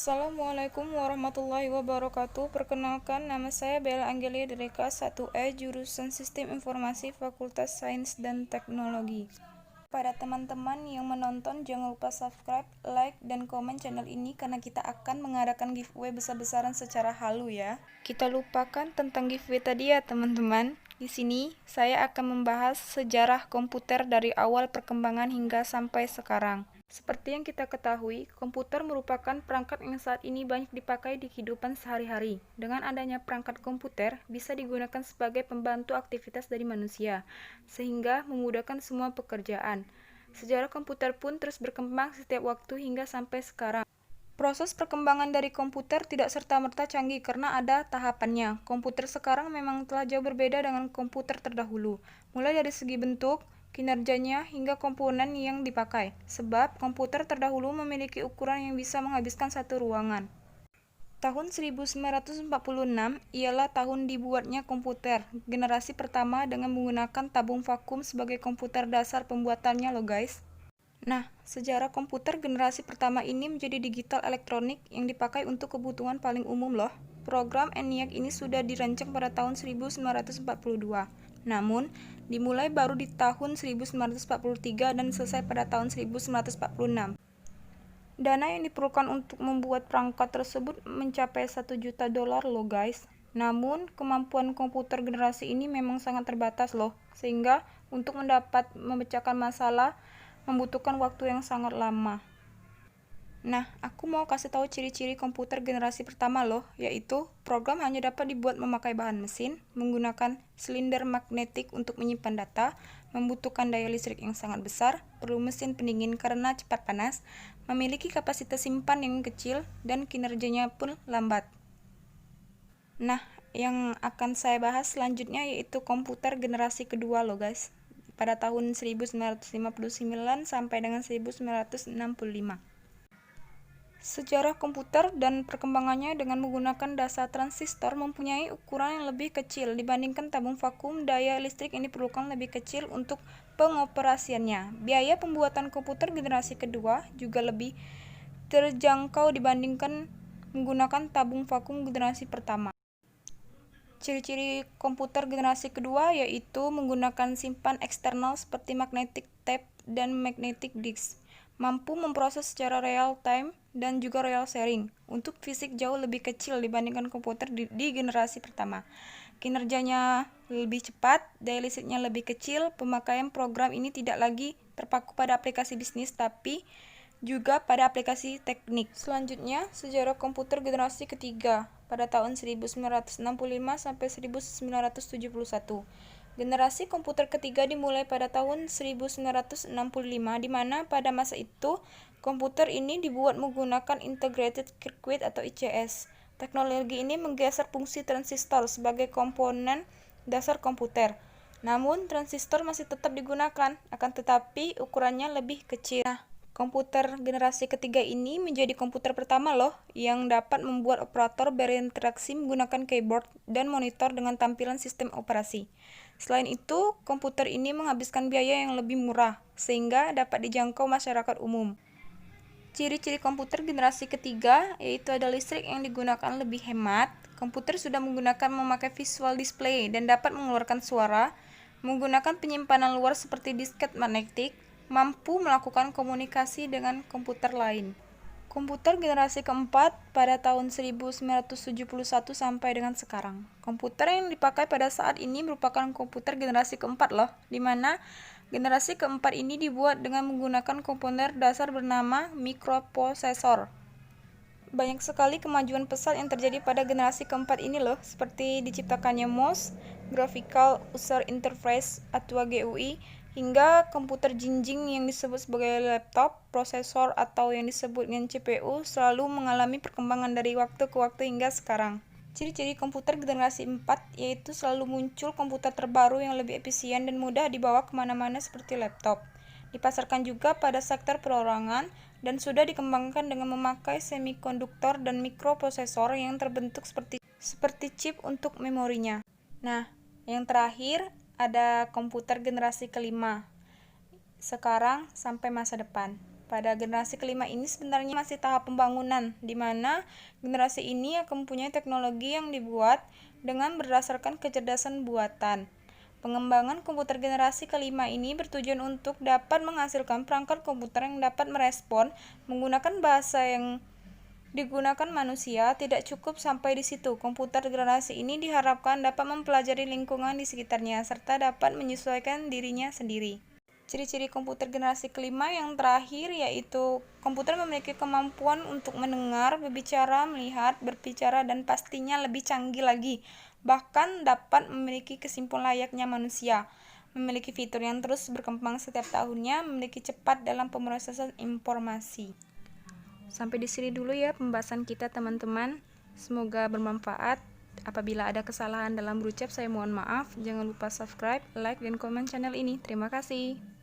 Assalamualaikum warahmatullahi wabarakatuh. Perkenalkan, nama saya Bella Angelia dari kelas 1E jurusan Sistem Informasi Fakultas Sains dan Teknologi. Pada teman-teman yang menonton, jangan lupa subscribe, like, dan komen channel ini karena kita akan mengadakan giveaway besar-besaran secara halu ya. Kita lupakan tentang giveaway tadi ya teman-teman. Di sini saya akan membahas sejarah komputer dari awal perkembangan hingga sampai sekarang. Seperti yang kita ketahui, komputer merupakan perangkat yang saat ini banyak dipakai di kehidupan sehari-hari. Dengan adanya perangkat komputer, bisa digunakan sebagai pembantu aktivitas dari manusia, sehingga memudahkan semua pekerjaan. Sejarah komputer pun terus berkembang setiap waktu hingga sampai sekarang. Proses perkembangan dari komputer tidak serta-merta canggih karena ada tahapannya. Komputer sekarang memang telah jauh berbeda dengan komputer terdahulu, mulai dari segi bentuk, kinerjanya, hingga komponen yang dipakai. Sebab komputer terdahulu memiliki ukuran yang bisa menghabiskan satu ruangan. Tahun 1946 ialah tahun dibuatnya komputer generasi pertama dengan menggunakan tabung vakum sebagai komputer dasar pembuatannya loh guys. Nah, sejarah komputer generasi pertama ini menjadi digital elektronik yang dipakai untuk kebutuhan paling umum loh. Program ENIAC ini sudah dirancang pada tahun 1942. Namun, dimulai baru di tahun 1943 dan selesai pada tahun 1946. Dana yang diperlukan untuk membuat perangkat tersebut mencapai $1 juta loh guys. Namun, kemampuan komputer generasi ini memang sangat terbatas loh, sehingga untuk memecahkan masalah membutuhkan waktu yang sangat lama. Nah, aku mau kasih tahu ciri-ciri komputer generasi pertama loh, yaitu program hanya dapat dibuat memakai bahan mesin, menggunakan silinder magnetik untuk menyimpan data, membutuhkan daya listrik yang sangat besar, perlu mesin pendingin karena cepat panas, memiliki kapasitas simpan yang kecil, dan kinerjanya pun lambat. Nah, yang akan saya bahas selanjutnya yaitu komputer generasi kedua loh guys, pada tahun 1959 sampai dengan 1965. Sejarah komputer dan perkembangannya dengan menggunakan dasar transistor mempunyai ukuran yang lebih kecil dibandingkan tabung vakum. Daya listrik yang diperlukan lebih kecil untuk pengoperasiannya. Biaya pembuatan komputer generasi kedua juga lebih terjangkau dibandingkan menggunakan tabung vakum generasi pertama. Ciri-ciri komputer generasi kedua yaitu menggunakan simpan eksternal seperti magnetic tape dan magnetic disk, mampu memproses secara real time dan juga real sharing. Untuk fisik jauh lebih kecil dibandingkan komputer di generasi pertama. Kinerjanya lebih cepat, daya listriknya lebih kecil, pemakaian program ini tidak lagi terpaku pada aplikasi bisnis tapi juga pada aplikasi teknik. Selanjutnya, sejarah komputer generasi ketiga pada tahun 1965 sampai 1971. Generasi komputer ketiga dimulai pada tahun 1965, di mana pada masa itu komputer ini dibuat menggunakan Integrated Circuit atau ICS. Teknologi ini menggeser fungsi transistor sebagai komponen dasar komputer. Namun, transistor masih tetap digunakan, akan tetapi ukurannya lebih kecil. Komputer generasi ketiga ini menjadi komputer pertama loh yang dapat membuat operator berinteraksi menggunakan keyboard dan monitor dengan tampilan sistem operasi. Selain itu, komputer ini menghabiskan biaya yang lebih murah sehingga dapat dijangkau masyarakat umum. Ciri-ciri komputer generasi ketiga yaitu ada listrik yang digunakan lebih hemat, komputer sudah memakai visual display dan dapat mengeluarkan suara, menggunakan penyimpanan luar seperti disket magnetik, mampu melakukan komunikasi dengan komputer lain. Komputer generasi keempat pada tahun 1971 sampai dengan sekarang. Komputer yang dipakai pada saat ini merupakan komputer generasi keempat loh, di mana generasi keempat ini dibuat dengan menggunakan komponen dasar bernama mikroprosesor. Banyak sekali kemajuan pesat yang terjadi pada generasi keempat ini loh, seperti diciptakannya MOS, Graphical User Interface atau GUI, hingga komputer jinjing yang disebut sebagai laptop, prosesor atau yang disebut dengan CPU selalu mengalami perkembangan dari waktu ke waktu hingga sekarang. Ciri-ciri komputer generasi 4 yaitu selalu muncul komputer terbaru yang lebih efisien dan mudah dibawa kemana-mana seperti laptop. Dipasarkan juga pada sektor perorangan dan sudah dikembangkan dengan memakai semikonduktor dan mikroprosesor yang terbentuk seperti chip untuk memorinya. Nah, yang terakhir ada komputer generasi kelima sekarang sampai masa depan. Pada generasi kelima ini sebenarnya masih tahap pembangunan, di mana generasi ini akan mempunyai teknologi yang dibuat dengan berdasarkan kecerdasan buatan. Pengembangan komputer generasi kelima ini bertujuan untuk dapat menghasilkan perangkat komputer yang dapat merespon menggunakan bahasa yang digunakan manusia. Tidak cukup sampai di situ, komputer generasi ini diharapkan dapat mempelajari lingkungan di sekitarnya serta dapat menyesuaikan dirinya sendiri. Ciri-ciri komputer generasi kelima yang terakhir yaitu komputer memiliki kemampuan untuk mendengar, berbicara, melihat, berbicara, dan pastinya lebih canggih lagi. Bahkan dapat memiliki kesimpulan layaknya manusia. Memiliki fitur yang terus berkembang setiap tahunnya, memiliki cepat dalam pemrosesan informasi. Sampai di sini dulu ya pembahasan kita teman-teman. Semoga bermanfaat. Apabila ada kesalahan dalam berucap, saya mohon maaf. Jangan lupa subscribe, like, dan komen channel ini. Terima kasih.